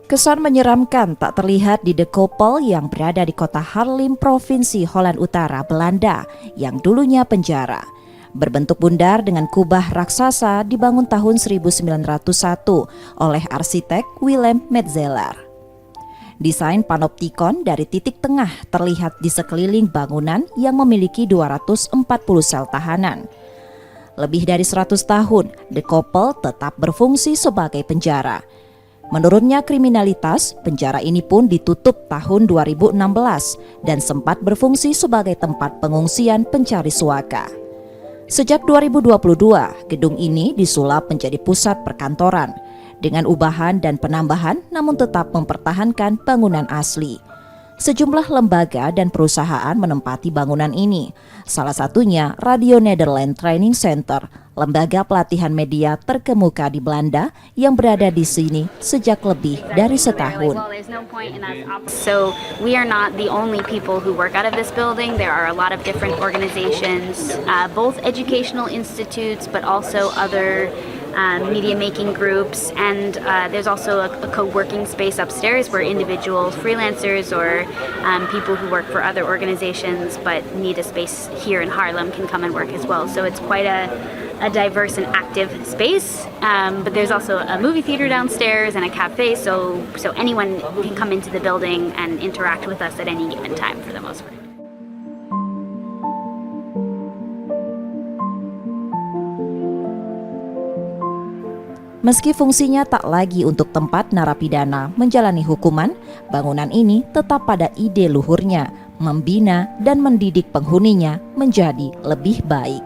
Kesan menyeramkan tak terlihat di De Koppel yang berada di kota Haarlem, Provinsi Holland Utara, Belanda, yang dulunya penjara. Berbentuk bundar dengan kubah raksasa dibangun tahun 1901 oleh arsitek Willem Metzeler. Desain panoptikon dari titik tengah terlihat di sekeliling bangunan yang memiliki 240 sel tahanan. Lebih dari 100 tahun, De Koppel tetap berfungsi sebagai penjara. Menurunnya kriminalitas, penjara ini pun ditutup tahun 2016 dan sempat berfungsi sebagai tempat pengungsian pencari suaka. Sejak 2022, gedung ini disulap menjadi pusat perkantoran dengan ubahan dan penambahan namun tetap mempertahankan bangunan asli. Sejumlah lembaga dan perusahaan menempati bangunan ini. Salah satunya Radio Nederland Training Center, lembaga pelatihan media terkemuka di Belanda yang berada di sini sejak lebih dari setahun. So we are not the only people who work out of this building. There are a lot of different organizations, both educational institutes, but also other media making groups, and there's also a co-working space upstairs where individuals, freelancers, or people who work for other organizations but need a space here in Haarlem can come and work as well. So it's quite a diverse and active space, but there's also a movie theater downstairs and a cafe, so anyone can come into the building and interact with us at any given time for the most part. Meski fungsinya tak lagi untuk tempat narapidana menjalani hukuman, bangunan ini tetap pada ide luhurnya, membina dan mendidik penghuninya menjadi lebih baik.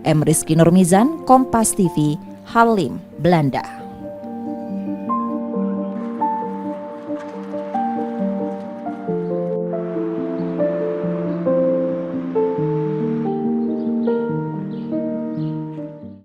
M. Rizky Nurmizan, Kompas TV, Haarlem, Belanda.